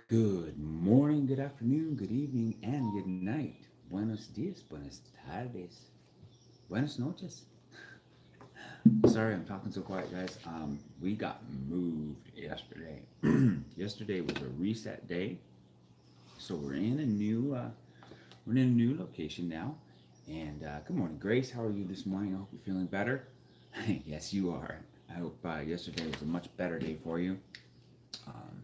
Good morning, good afternoon, good evening, and good night. Buenos dias, buenas tardes, buenas noches. Sorry, I'm talking so quiet, guys. We got moved yesterday. Yesterday was a reset day, so we're in a new location now. And good morning, Grace. How are you this morning? I hope you're feeling better. Yes, you are. I hope yesterday was a much better day for you. Um,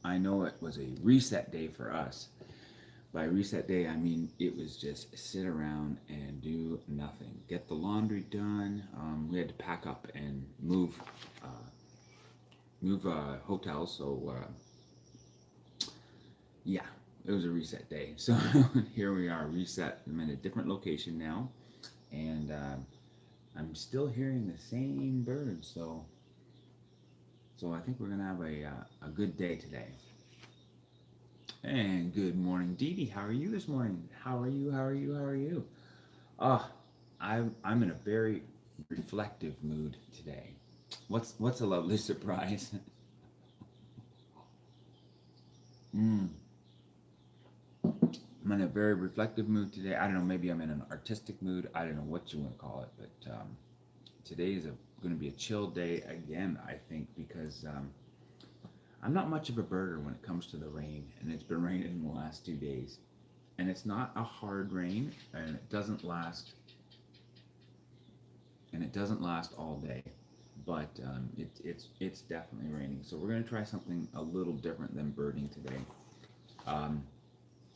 I know it was a reset day for us. By reset day, I mean it was just sit around and do nothing. Get the laundry done. We had to pack up and move hotels. So yeah, it was a reset day. So here we are, reset. I'm in a different location now, and I'm still hearing the same birds. So I think we're gonna have a good day today. And good morning, Dee Dee. How are you this morning? How are you? How are you? How are you? Ah, I'm in a very reflective mood today. What's a lovely surprise? mm, I'm in a very reflective mood today. I don't know. Maybe I'm in an artistic mood. I don't know what you want to call it, but today is going to be a chill day again. I think because I'm not much of a birder when it comes to the rain, and it's been raining in the last 2 days, and it's not a hard rain, and it doesn't last all day, but it's definitely raining. So we're gonna try something a little different than birding today. Um,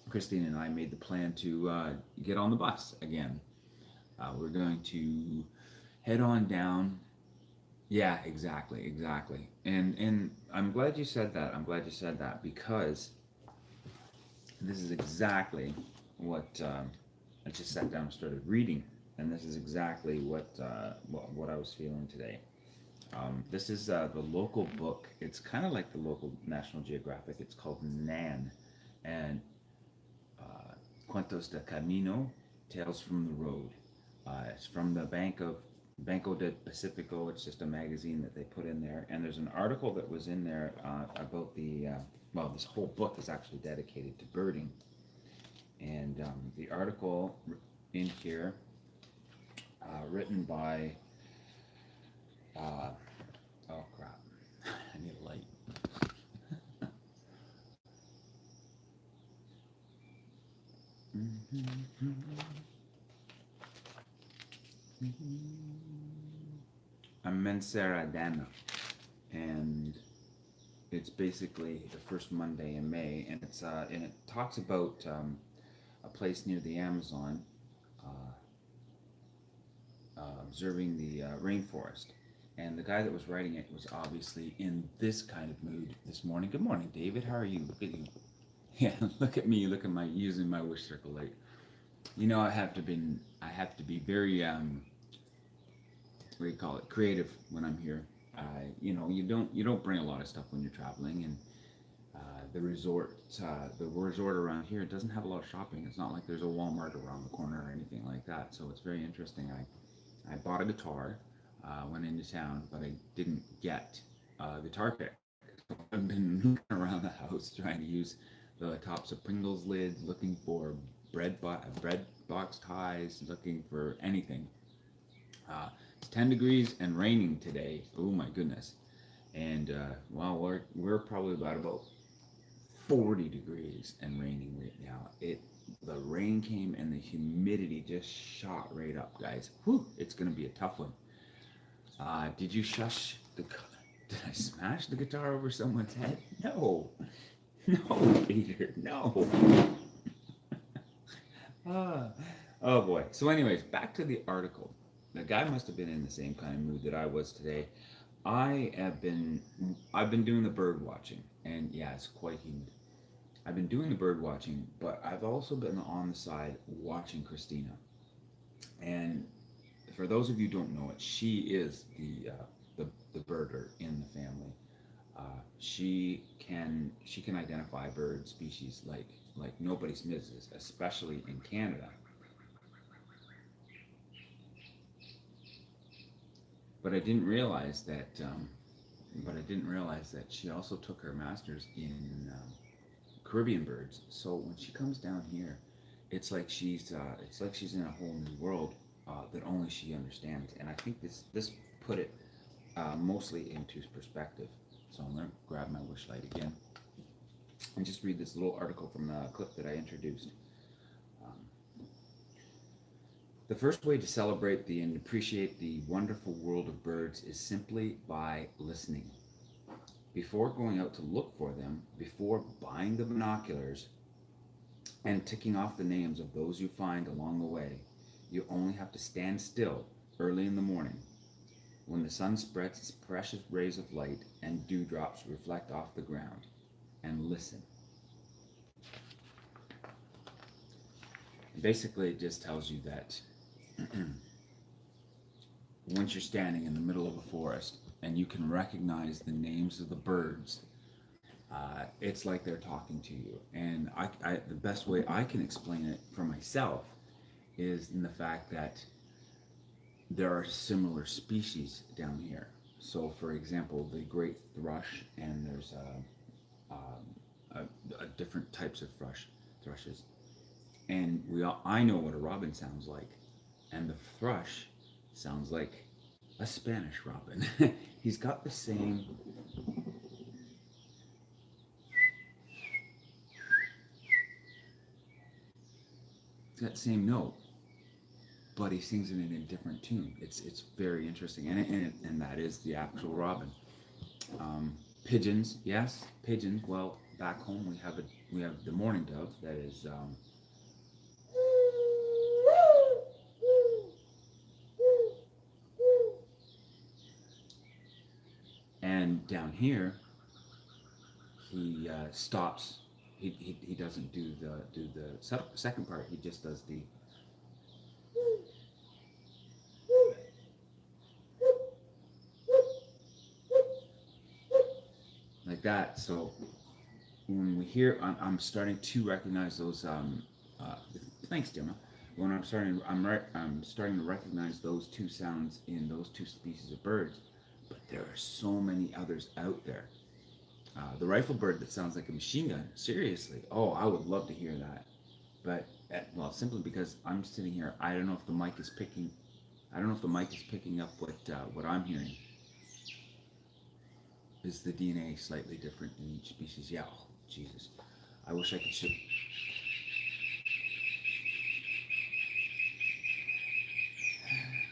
Christine and I made the plan to get on the bus again. We're going to head on down. Yeah, exactly, exactly. And I'm glad you said that. I'm glad you said that because this is exactly what I just sat down and started reading, and this is exactly what I was feeling today. This is the local book. It's kind of like the local National Geographic. It's called Nan, and uh, Cuentos de Camino, Tales from the Road. It's from the Banco de Pacifico. It's just a magazine that they put in there, and there's an article that was in there about well, this whole book is actually dedicated to birding, and the article in here, written by, uh, oh crap, I need a light. I'm Menseradana, and it's basically the first Monday in May, and it talks about a place near the Amazon, uh, observing the rainforest. And the guy that was writing it was obviously in this kind of mood this morning. Good morning, David. How are you? Look at you. Yeah, look at me. Look at my using my wish circle light. I have to be very what do you call it? Creative when I'm here. You don't bring a lot of stuff when you're traveling, and the resort around here doesn't have a lot of shopping. It's not like there's a Walmart around the corner or anything like that. So it's very interesting. I bought a guitar, went into town, but I didn't get a guitar pick. So I've been looking around the house trying to use the tops of Pringles lids, looking for bread box ties, looking for anything. It's 10 degrees and raining today. Oh my goodness! And well, we're probably about 40 degrees and raining right now. The rain came and the humidity just shot right up, guys. Whew, it's gonna be a tough one. Did you shush the? Did I smash the guitar over someone's head? No, no, Peter, no. Ah, oh boy. So, anyways, back to the article. The guy must have been in the same kind of mood that I was today. I have been I've been doing the bird watching, and yeah, it's quite humid. I've been doing the bird watching, but I've also been on the side watching Christina. And for those of you who don't know it, she is the birder in the family. She can identify bird species like nobody's business, especially in Canada. But I didn't realize that but I didn't realize that she also took her master's in Caribbean birds. So when she comes down here, it's like she's in a whole new world that only she understands. And I think this put it mostly into perspective. So I'm gonna grab my wish light again and just read this little article from the clip that I introduced. Um, the first way to celebrate and appreciate the wonderful world of birds is simply by listening. Before going out to look for them, before buying the binoculars and ticking off the names of those you find along the way, you only have to stand still early in the morning when the sun spreads its precious rays of light and dewdrops reflect off the ground, and listen. Basically, it just tells you that once you're standing in the middle of a forest and you can recognize the names of the birds, it's like they're talking to you. And the best way I can explain it for myself is in the fact that there are similar species down here. So, for example, the great thrush, and there's different types of thrushes, and I know what a robin sounds like, and the thrush sounds like a Spanish robin. He's got the same. It's got the same note, but he sings it in a different tune. It's very interesting, and that is the actual robin. Pigeons, yes, pigeons. Well, back home we have the mourning dove that is. And down here, he stops. He doesn't do the second part. He just does the. Like that. So when we hear, I'm starting to recognize those. Thanks, Gemma. When I'm starting to recognize those two sounds in those two species of birds. But there are so many others out there. The rifle bird that sounds like a machine gun. Seriously. Oh, I would love to hear that. But well, simply because I'm sitting here, I don't know if the mic is picking. I don't know if the mic is picking up what I'm hearing. Is the DNA slightly different in each species? Yeah. Oh, Jesus. I wish I could show.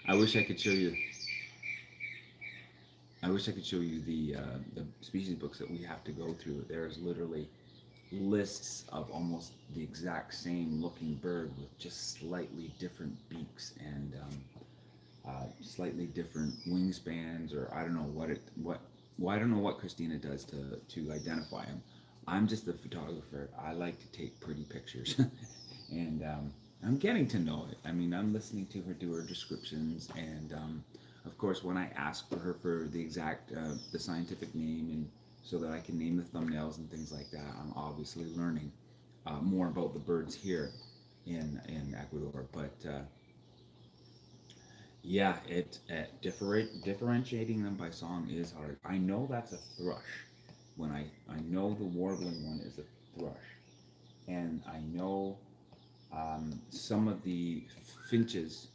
I wish I could show you. I wish I could show you the species books that we have to go through. There's literally lists of almost the exact same looking bird with just slightly different beaks and slightly different wingspans, or I don't know I don't know what Christina does to identify them. I'm just a photographer. I like to take pretty pictures, and I'm getting to know it. I mean, I'm listening to her do her descriptions, and of course, when I ask for her for the exact the scientific name, and so that I can name the thumbnails and things like that, I'm obviously learning more about the birds here in Ecuador. But yeah, differentiating them by song is hard. I know that's a thrush. When I know the warbling one is a thrush, and I know some of the finches,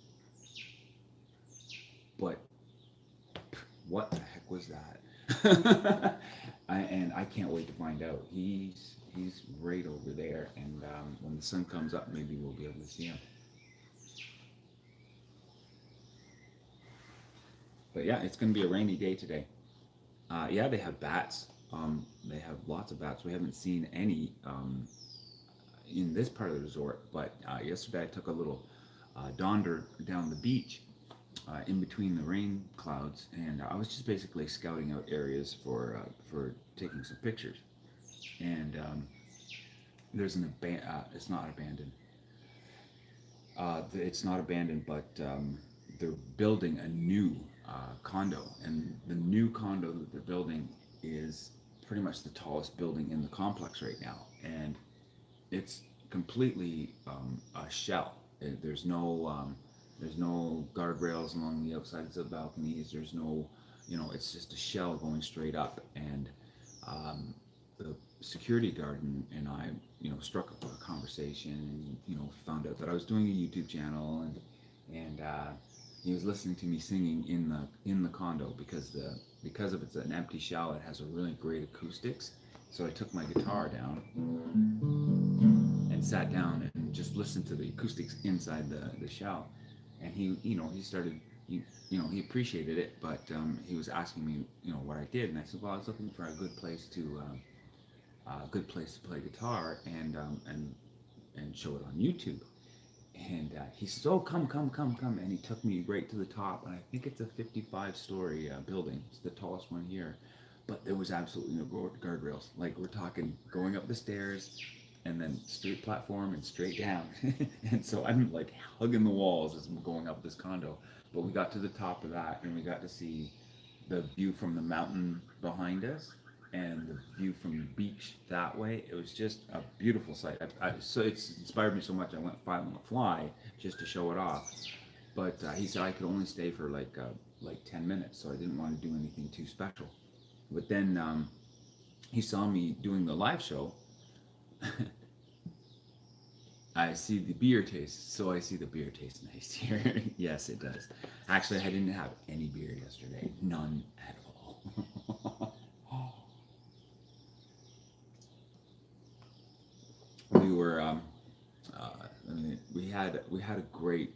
but what the heck was that? And I can't wait to find out. He's right over there, and when the sun comes up, maybe we'll be able to see him. But yeah, it's going to be a rainy day today. Yeah, they have bats. They have lots of bats. We haven't seen any in this part of the resort, but yesterday I took a little donder down the beach in between the rain clouds, and I was just basically scouting out areas for taking some pictures. And there's it's not abandoned. It's not abandoned, but they're building a new condo, and the new condo that they're building is pretty much the tallest building in the complex right now, and it's completely a shell. There's no guardrails along the outsides of the balconies. There's no it's just a shell going straight up. And the security guard and I, struck up a conversation, and found out that I was doing a YouTube channel, and he was listening to me singing in the condo, because of it's an empty shell. It has a really great acoustics. So I took my guitar down and sat down and just listened to the acoustics inside the shell. And he started, he appreciated it, but he was asking me, what I did. And I said, well, I was looking for a good place to play guitar and show it on YouTube. And he says, oh, come. And he took me right to the top. And I think it's a 55-story building. It's the tallest one here. But there was absolutely no guardrails. Like, we're talking going up the stairs and then straight platform and straight down. And so I'm like hugging the walls as I'm going up this condo. But we got to the top of that, and we got to see the view from the mountain behind us and the view from the beach that way. It was just a beautiful sight. So it's inspired me so much. I went on a fly just to show it off. But he said I could only stay for like 10 minutes, so I didn't want to do anything too special. But then he saw me doing the live show. I see the beer taste, so I see the beer tastes nice here. Yes, it does. Actually, I didn't have any beer yesterday. None at all. We were, we had a great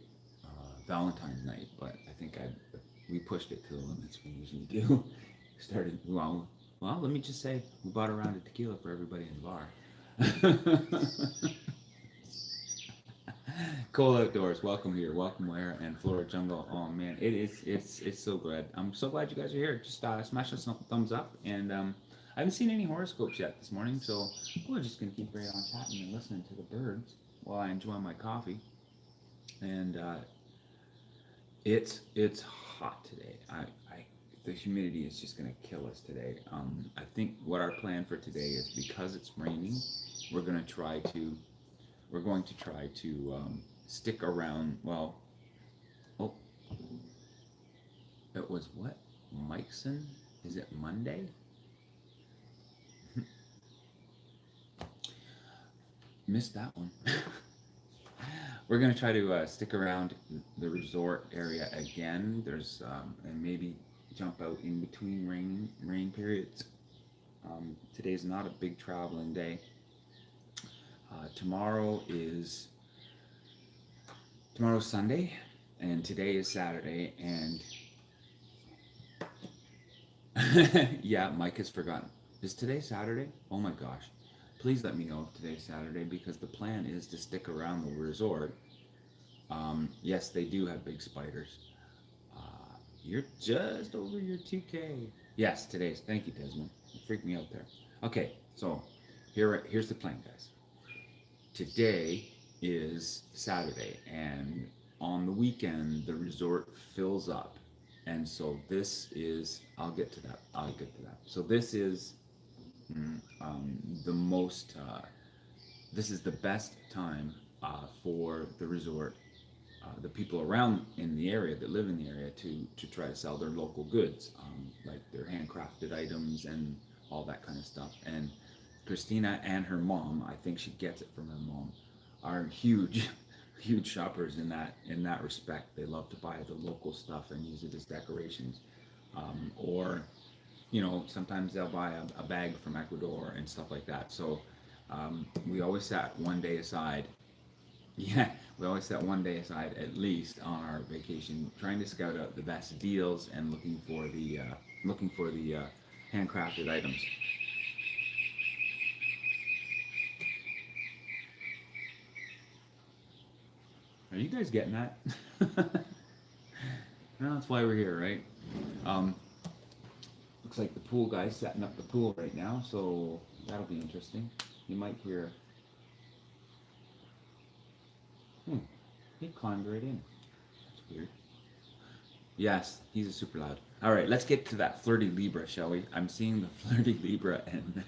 Valentine's night, but I think we pushed it to the limits we usually do. Started, well, let me just say, we bought a round of tequila for everybody in the bar. Cole Outdoors, welcome here, welcome Ware and Florida Jungle. Oh man, it's so good. I'm so glad you guys are here. Just smash us a thumbs up, and I haven't seen any horoscopes yet this morning, so we're just gonna keep right on chatting and listening to the birds while I enjoy my coffee. And it's hot today. The humidity is just gonna kill us today. I think what our plan for today is, because it's raining, we're going to try to stick around. Well, oh, it was what? Mikeson? Is it Monday? Missed that one. We're going to try to stick around the resort area again. There's and maybe jump out in between rain periods. Today's not a big traveling day. Tomorrow's Sunday, and today is Saturday, and yeah, Mike has forgotten. Is today Saturday? Oh my gosh. Please let me know if today's Saturday, because the plan is to stick around the resort. Yes, they do have big spiders. You're just over your 2K. Yes, today's. Thank you, Desmond. You freaked me out there. Okay, so here's the plan, guys. Today is Saturday, and on the weekend the resort fills up, and so this is. I'll get to that. So this is the most. This is the best time for the resort. The people around in the area that live in the area to try to sell their local goods, like their handcrafted items and all that kind of stuff. And Christina and her mom, I think she gets it from her mom, are huge shoppers in that respect. They love to buy the local stuff and use it as decorations, or sometimes they'll buy a bag from Ecuador and stuff like that. So we always set one day aside. Yeah, we always set one day aside at least on our vacation, trying to scout out the best deals and looking for the handcrafted items. Are you guys getting that? Well, that's why we're here, right? Looks like the pool guy's setting up the pool right now, so that'll be interesting. You might hear. He climbed right in. That's weird. Yes, he's a super loud. All right, let's get to that flirty Libra, shall we? I'm seeing the flirty Libra, and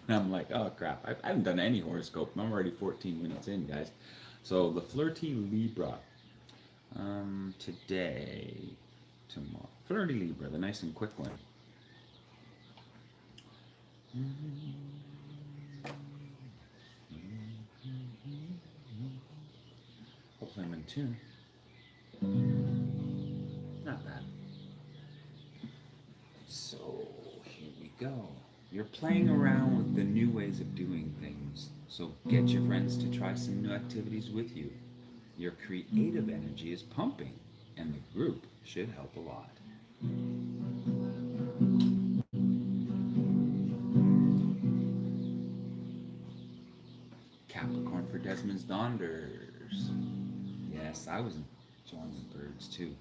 I'm like, oh crap, I haven't done any horoscope. I'm already 14 minutes in, guys. So the flirty Libra, today, tomorrow. Flirty Libra, the nice and quick one. Hopefully I'm in tune. Not bad. So here we go. You're playing around with the new ways of doing things. So get your friends to try some new activities with you. Your creative energy is pumping, and the group should help a lot. Capricorn for Desmond's Donders. Yes, I was enjoying the birds too.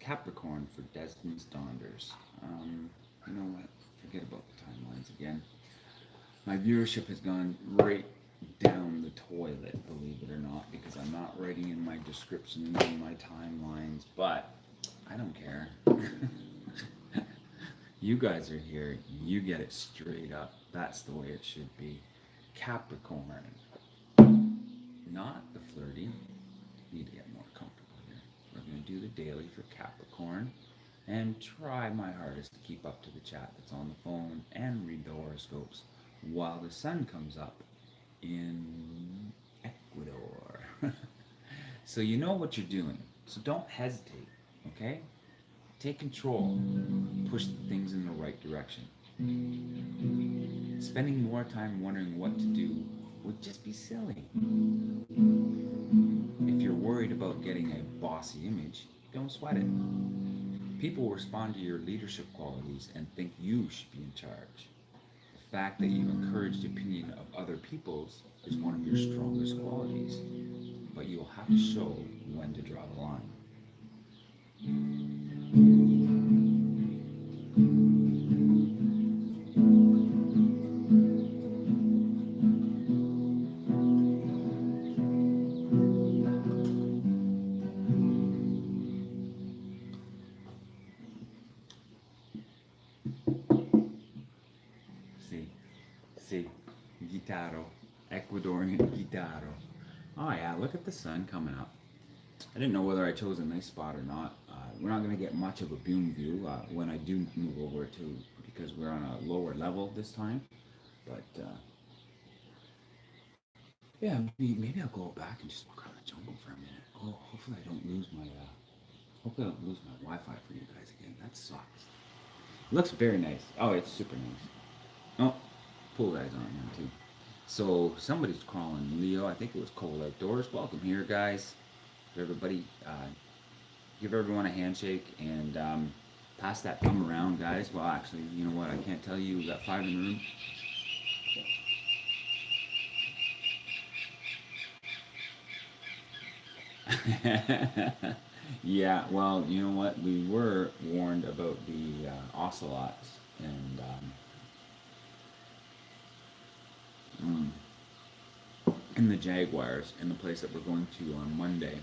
Capricorn for Desmond's Donders. You know what? Forget about the timelines again. My viewership has gone right down the toilet, believe it or not, because I'm not writing in my description in my timelines, but I don't care. You guys are here, you get it straight up. That's the way it should be. Capricorn, not the flirty. Need to get more comfortable here. We're going to do the daily for Capricorn and try my hardest to keep up to the chat that's on the phone and read the horoscopes while the sun comes up in Ecuador. So you know what you're doing. So don't hesitate, okay? Take control. Push things in the right direction. Spending more time wondering what to do would just be silly. If you're worried about getting a bossy image, don't sweat it. People respond to your leadership qualities and think you should be in charge. The fact that you encourage the opinion of other people's is one of your strongest qualities, but you'll have to show when to draw the line. See, guitaro, Ecuadorian guitaro. Oh yeah, look at the sun coming up. I didn't know whether I chose a nice spot or not. We're not going to get much of a boom view when I do move over to, because we're on a lower level this time. But yeah, maybe I'll go back and just walk around the jungle for a minute. Oh, hopefully I don't lose my Wi-Fi for you guys again. That sucks. It looks very nice. Oh, it's super nice. Oh, pool guys on now too. So somebody's crawling. Leo, I think it was Cold Outdoors. Welcome here, guys. Everybody, give everyone a handshake and pass that thumb around, guys. Well, actually, you know what? I can't tell you. We got 5 in the room. Yeah, well, you know what? We were warned about the ocelots and the jaguars in the place that we're going to on Monday.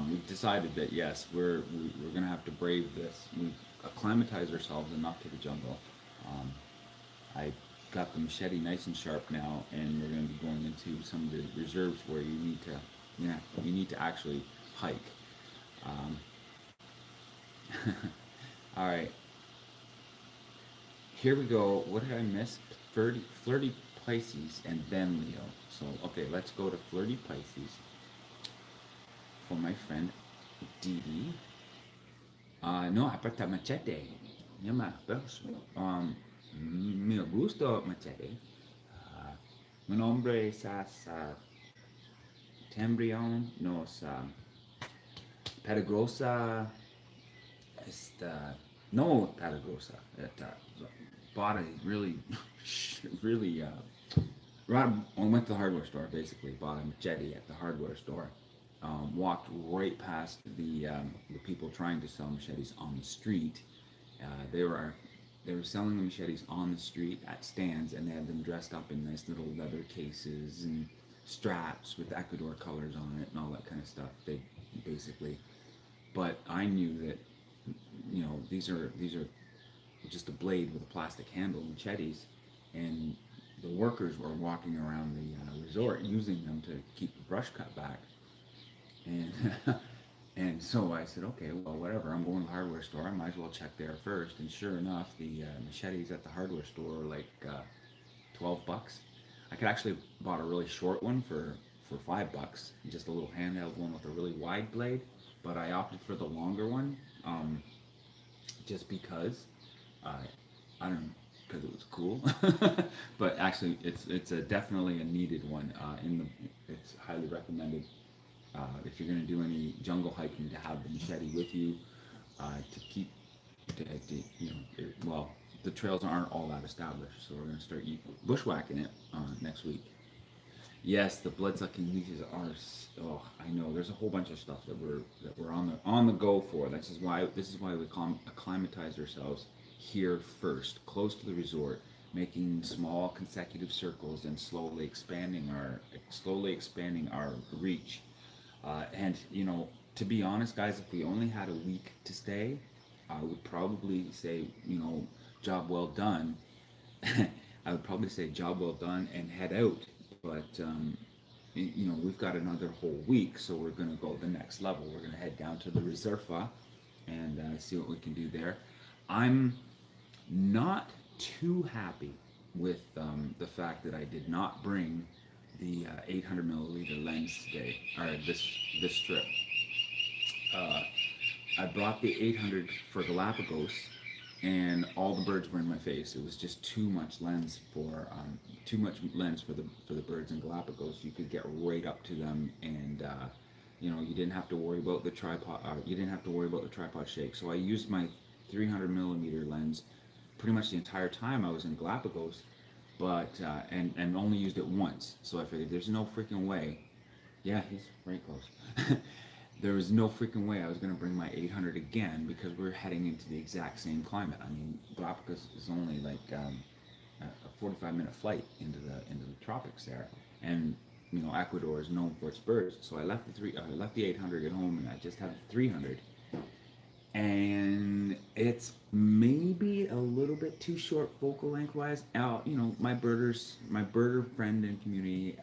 We've decided that yes, we're going to have to brave this. We've acclimatized ourselves enough to the jungle. Um, I got the machete nice and sharp now, and we're going to be going into some of the reserves where you need to actually hike. Um, all right, here we go. What did I miss? Flirty Pisces and then Leo. So okay, let's go to Flirty Pisces for my friend Didi. No, aperta machete. Me gusta machete. Mi nombre es Tembrion, nos peligrosa, esta, no peligrosa, bought a really, really, right, I went to the hardware store basically, bought a machete at the hardware store. Walked right past the people trying to sell machetes on the street. They were selling the machetes on the street at stands, and they had them dressed up in nice little leather cases and straps with Ecuador colors on it and all that kind of stuff. They basically, but I knew that these are just a blade with a plastic handle, machetes, and the workers were walking around the resort using them to keep the brush cut back. And And so I said, okay, well, whatever. I'm going to the hardware store. I might as well check there first. And sure enough, the machetes at the hardware store were like $12. I could actually bought a really short one for $5, just a little handheld one with a really wide blade. But I opted for the longer one, just because uh, I don't know, because it was cool. But actually, it's a definitely a needed one. It's highly recommended if you're going to do any jungle hiking to have the machete with you to keep you know well, the trails aren't all that established, so we're going to start bushwhacking it next week. Yes, the blood-sucking leeches are. Oh, I know. There's a whole bunch of stuff that we're on the go for. This is why we acclimatize ourselves here first, close to the resort, making small consecutive circles and slowly expanding our reach. And to be honest, guys, if we only had a week to stay, I would probably say, job well done. I would probably say job well done and head out. But we've got another whole week, so we're going to go the next level. We're going to head down to the Reserva and see what we can do there. I'm not too happy with the fact that I did not bring the 800 milliliter lens today, or this trip. Uh, I brought the 800 for Galapagos, and all the birds were in my face. It was just too much lens for the birds in Galapagos. You could get right up to them, and you didn't have to worry about the tripod. You didn't have to worry about the tripod shake. So I used my 300 millimeter lens pretty much the entire time I was in Galapagos, but and only used it once. So I figured there's no freaking way. Yeah, he's right close. There was no freaking way I was going to bring my 800 again because we're heading into the exact same climate. I mean, Galapagos is only like a 45-minute flight into the tropics there, and Ecuador is known for its birds. So I left the 800 at home, and I just have the 300. And it's maybe a little bit too short focal length wise. My birder friend and community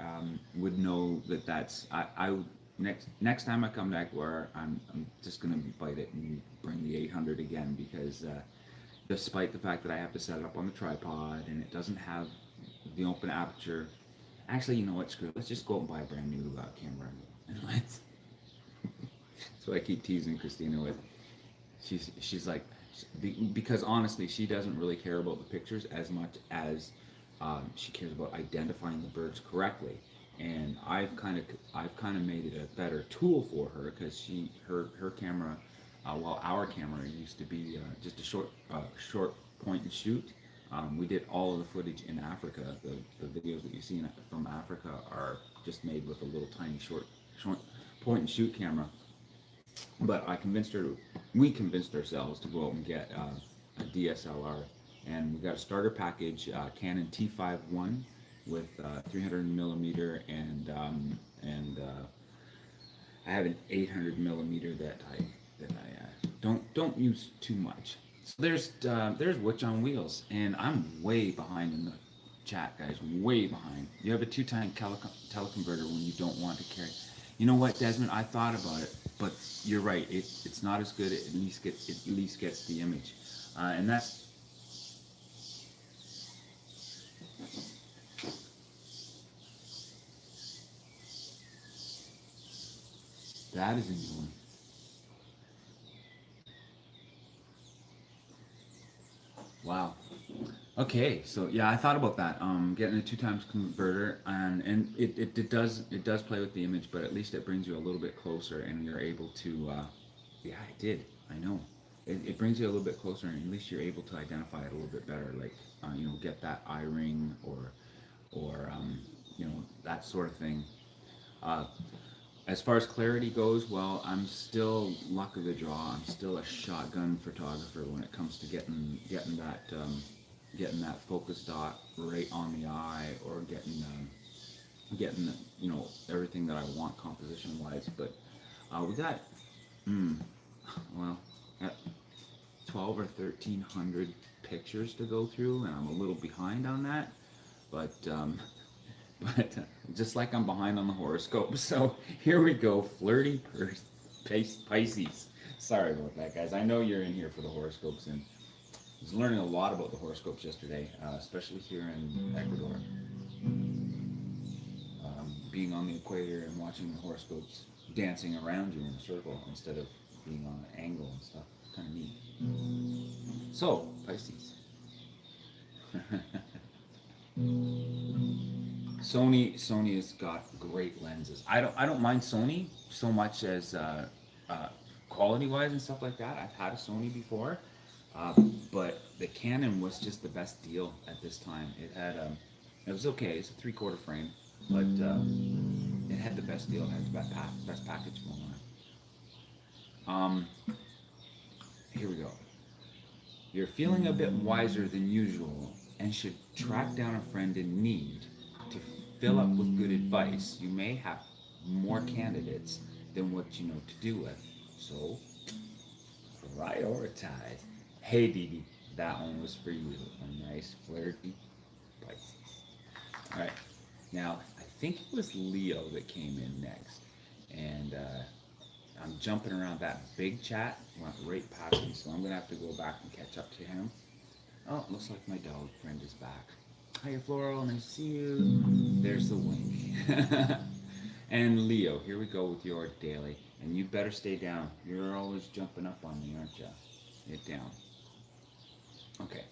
would know that's I would next time I come to Ecuador, I'm just gonna bite it and bring the 800 again because despite the fact that I have to set it up on the tripod and it doesn't have the open aperture, actually, you know what? Screw it. Let's just go out and buy a brand new camera and lens. So I keep teasing Christina with. She's like, because honestly, she doesn't really care about the pictures as much as she cares about identifying the birds correctly. And I've kind of made it a better tool for her because her camera, well, our camera used to be just a short point and shoot. We did all of the footage in Africa. The videos that you see from Africa are just made with a little tiny short point and shoot camera. But we convinced ourselves to go out and get a DSLR, and we got a starter package, Canon T5 with 300 millimeter, and I have an 800 millimeter that I don't use too much. So there's Witch on Wheels, and I'm way behind in the chat, guys. Way behind. You have a two-time teleconverter when you don't want to carry. You know what, Desmond? I thought about it, but you're right. It's not as good. It at least gets the image, and that is a new one. Wow. Okay, so yeah, I thought about that. Getting a two times converter, and it does play with the image, but at least it brings you a little bit closer, and you're able to. Yeah, it did. I know. It brings you a little bit closer, and at least you're able to identify it a little bit better. Like, get that eye ring or that sort of thing. Uh, as far as clarity goes, well, I'm still luck of the draw. I'm still a shotgun photographer when it comes to getting that focus dot right on the eye, or getting everything that I want composition wise. But we got well, at 12 or 1300 pictures to go through, and I'm a little behind on that. But but just like I'm behind on the horoscope. So here we go, flirty person. Pisces. Sorry about that, guys. I know you're in here for the horoscopes, and I was learning a lot about the horoscopes yesterday, especially here in Ecuador. Being on the equator and watching the horoscopes dancing around you in a circle instead of being on an angle and stuff. It's kind of neat. So, Pisces. Sony has got great lenses. I don't mind Sony so much as quality wise and stuff like that. I've had a Sony before, but the Canon was just the best deal at this time. It was okay. It's a 3/4 frame, but it had the best deal. It had the best package going on. Here we go. You're feeling a bit wiser than usual and should track down a friend in need to fill up with good advice. You may have more candidates than what you know to do with. So, prioritize. Hey, Dee, that one was for you. A nice, flirty Pisces. All right. Now, I think it was Leo that came in next. And I'm jumping around that big chat, went right past me, so I'm going to have to go back and catch up to him. Oh, looks like my dog friend is back. Hiya, Floral, nice to see you. There's the wink. And Leo, here we go with your daily. And you better stay down. You're always jumping up on me, aren't you? Get down. Okay.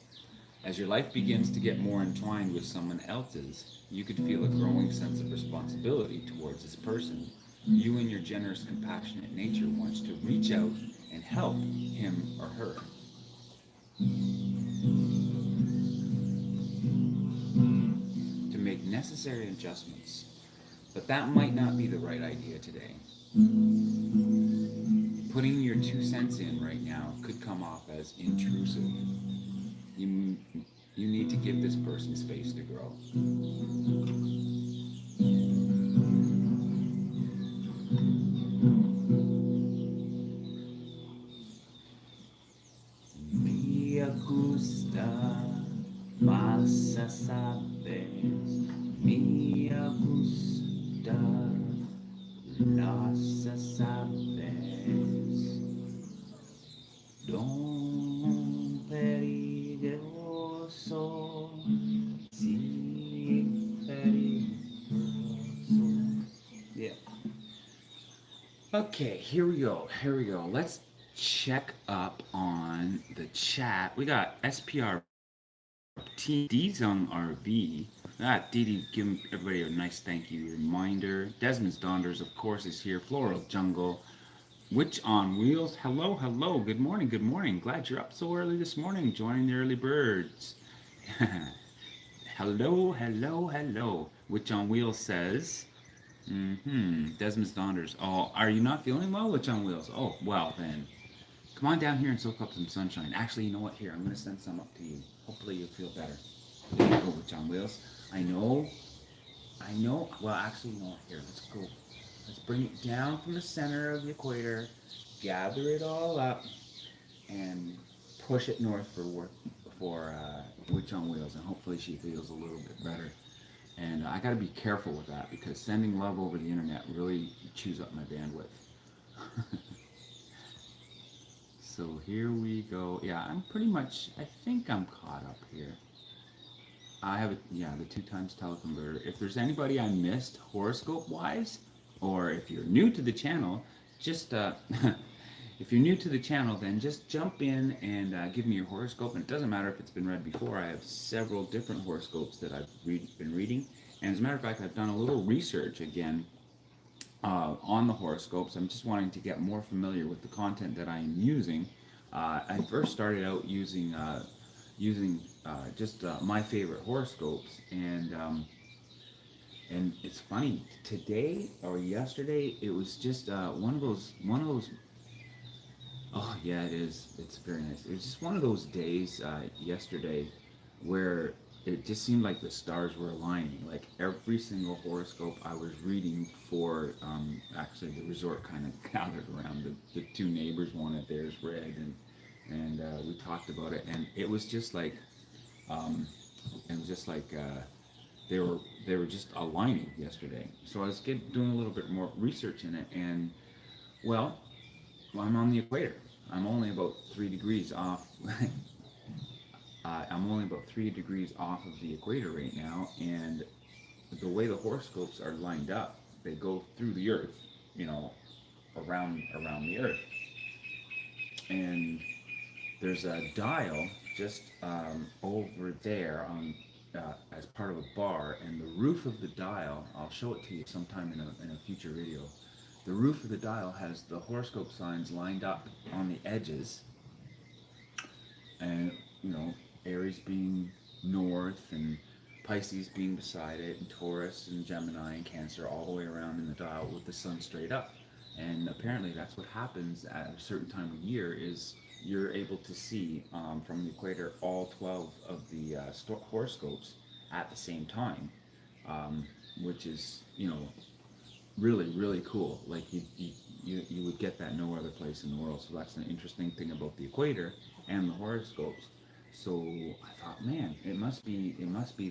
As your life begins to get more entwined with someone else's, you could feel a growing sense of responsibility towards this person. You and your generous, compassionate nature wants to reach out and help him or her. To make necessary adjustments. But that might not be the right idea today. Putting your 2 cents in right now could come off as intrusive. You need to give this person space to grow. Me gusta más sabes. Me gusta las sabes. Don peligroso, sí peligroso. Yeah. Okay, here we go. Let's check up on the chat. We got SPR Dzung RV. Didi giving everybody a nice thank you reminder. Desmond's Donders, of course, is here. Floral Jungle. Witch on Wheels. Hello. Good morning. Glad you're up so early this morning, joining the early birds. Hello. Witch on Wheels says, Desmond's Donders. Oh, are you not feeling well, Witch on Wheels? Oh, well then. Come on down here and soak up some sunshine. Actually, you know what? Here, I'm going to send some up to you. Hopefully you'll feel better. There you go, Witch on Wheels. I know. Well, actually, you know what? Here, let's go. Let's bring it down from the center of the equator, gather it all up, and push it north for Witch on Wheels, and hopefully she feels a little bit better. And I got to be careful with that because sending love over the internet really chews up my bandwidth. So here we go. Yeah, I think I'm caught up here. I have the 2x teleconverter. If there's anybody I missed horoscope-wise, or if you're new to the channel, just if you're new to the channel, then just jump in and give me your horoscope. And it doesn't matter if it's been read before. I have several different horoscopes that I've been reading. And as a matter of fact, I've done a little research again on the horoscopes. I'm just wanting to get more familiar with the content that I am using. I first started out using just my favorite horoscopes, and it's funny, today or yesterday it was just one of those. Oh yeah, it is. It's very nice. It was just one of those days yesterday where it just seemed like the stars were aligning. Like every single horoscope I was reading for, actually the resort kind of gathered around. The two neighbors wanted theirs read, and we talked about it, and it was just like, they were just aligning yesterday. So I was doing a little bit more research in it, and well, Well, I'm on the equator. I'm only about 3 degrees off. I'm only about 3 degrees off of the equator right now, and the way the horoscopes are lined up, they go through the Earth, you know, around the Earth, and there's a dial just over there on as part of a bar, and the roof of the dial. I'll show it to you sometime in a future video. The roof of the dial has the horoscope signs lined up on the edges, and you know, Aries being north and Pisces being beside it, and Taurus and Gemini and Cancer all the way around in the dial with the sun straight up. And apparently that's what happens at a certain time of year is you're able to see from the equator all 12 of the horoscopes at the same time, which is, you know, really, really cool. Like you would get that no other place in the world. So that's an interesting thing about the equator and the horoscopes. So I thought, man, it must be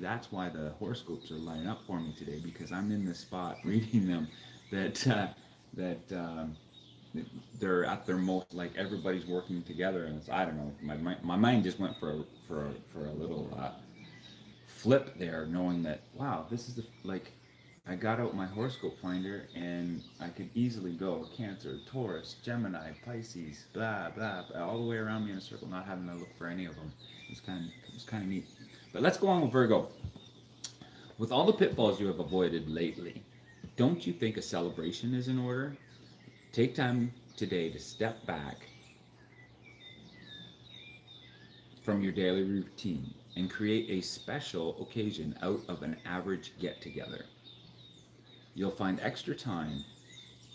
that's why the horoscopes are lining up for me today, because I'm in this spot reading them that that they're at their most, like everybody's working together, and it's, I don't know, my mind just went for a little flip there, knowing that, wow, this is the, like, I got out my horoscope finder and I could easily go Cancer, Taurus, Gemini, Pisces, blah blah, blah, all the way around me in a circle, not having to look for any of them. It was kind of neat. But let's go on with Virgo. With all the pitfalls you have avoided lately, don't you think a celebration is in order? Take time today to step back from your daily routine and create a special occasion out of an average get together. You'll find extra time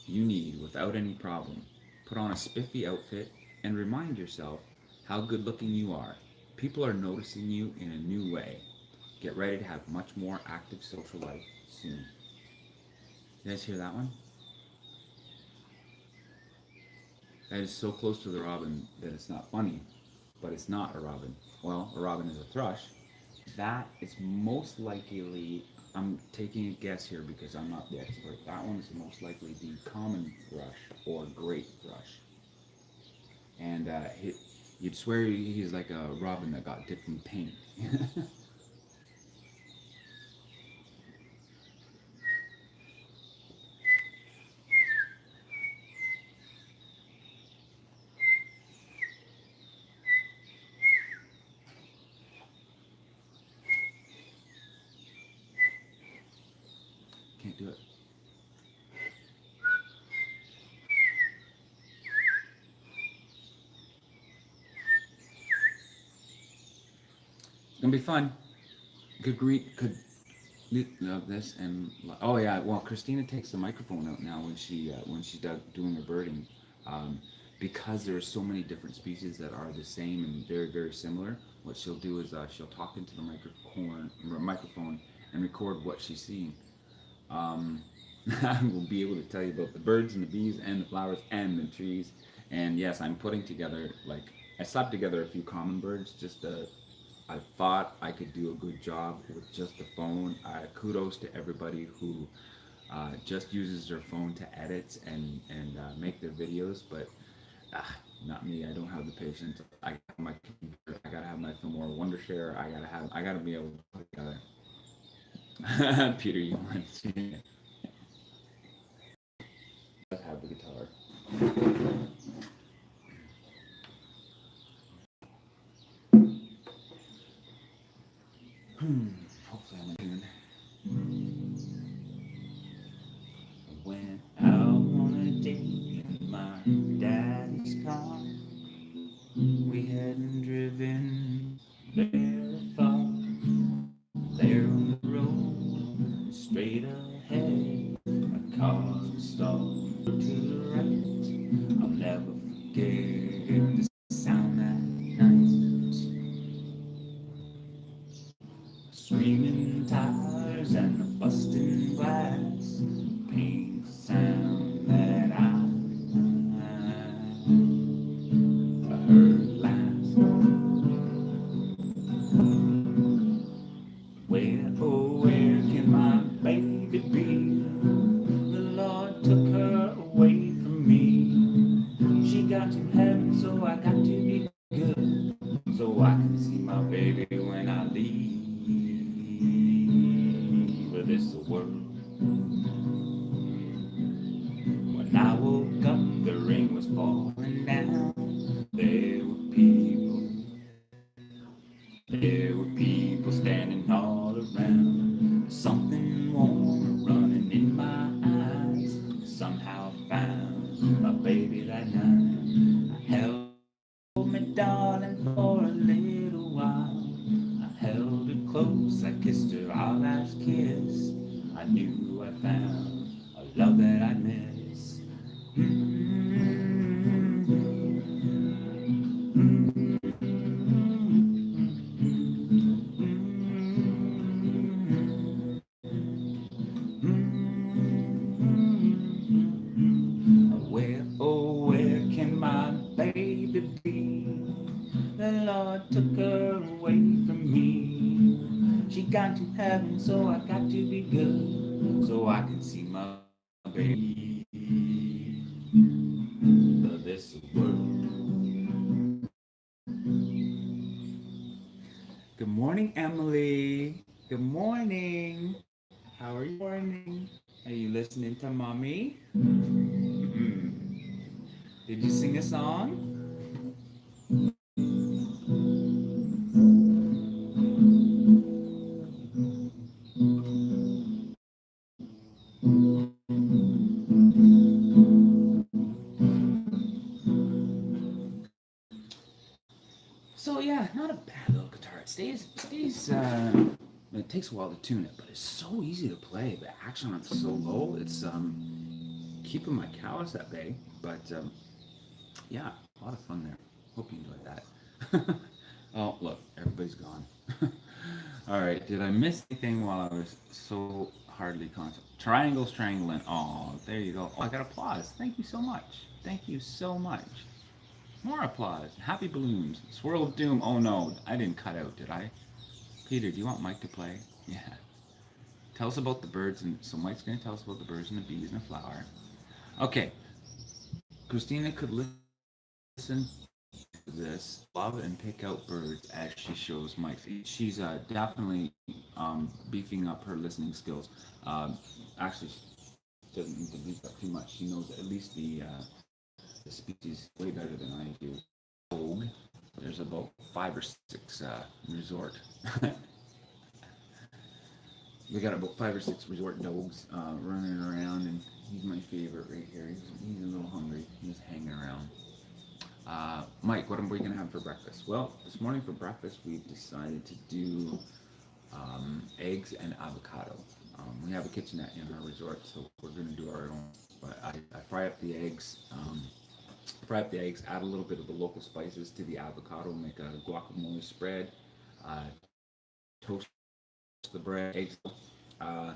you need without any problem. Put on a spiffy outfit and remind yourself how good looking you are. People are noticing you in a new way. Get ready to have much more active social life soon. You guys hear that one? That is so close to the robin that it's not funny, but it's not a robin. Well, a robin is a thrush. That is most likely, I'm taking a guess here because I'm not the expert, that one is most likely the common thrush or great thrush. And you'd swear he's like a robin that got dipped in paint. Can't do it. It's gonna be fun. Could love this and, oh yeah. Well, Christina takes the microphone out now when she's doing her birding, um, because there are so many different species that are the same and very very similar. What she'll do is she'll talk into the microphone and record what she's seeing. Um, I will be able to tell you about the birds and the bees and the flowers and the trees. And yes, I'm putting together, like, I slapped together a few common birds just to, I thought I could do a good job with just the phone. Kudos to everybody who just uses their phone to edit and make their videos, but not me. I don't have the patience. I got my computer. I gotta have my Filmora Wondershare. I gotta be able to put it together. Peter, you want to have the guitar? Hopefully I'm in tune. Went out on a date in my daddy's car. We hadn't driven very far. There on the road, straight ahead, my car's stalled to the right. I'll never forget the sound that night. Screaming tires and the busting glass, painful sound that I heard last. Where, oh, where can my baby be? The Lord took her away from me. She There were people standing all around. Something warm running in my eyes. Somehow I found my baby that night. I held me, darling, for a little while. I held her close, I kissed her our last kiss. I knew I found a love that I'd miss. Where, oh, where can my baby be? The Lord took her away from me. She got to heaven, so I got to be good, so I can see my baby. This world. Good morning, Emily. Good morning. How are you morning? Are you listening to mommy? Did you sing a song? So yeah, not a bad little guitar. It takes a while to tune it, but it's so easy to play. The action on it's so low. It's keeping my callus at bay. But yeah, a lot of fun there. Hope you enjoyed that. Oh, look, everybody's gone. All right, did I miss anything while I was so hardly conscious? Triangles, triangling. Oh, there you go. Oh, I got applause. Thank you so much. Thank you so much. More applause. Happy balloons. Swirl of doom. Oh no, I didn't cut out, did I? Peter, do you want Mike to play? Yeah. Tell us about the birds and so Mike's gonna tell us about the birds and the bees and the flower. Okay. Christina could listen to this, love and pick out birds as she shows Mike. She's definitely beefing up her listening skills. Actually, she doesn't need to beef up too much. She knows at least the species way better than I do. Vogue. There's about 5 or 6 resort. We got about 5 or 6 resort dogs running around, and he's my favorite right here. He's a little hungry. He's hanging around. Mike, what are we gonna have for breakfast? Well, this morning for breakfast we've decided to do eggs and avocado. We have a kitchenette in our resort, so we're gonna do our own. But I fry up the eggs, add a little bit of the local spices to the avocado, make a guacamole spread, uh, toast the bread, eggs, uh,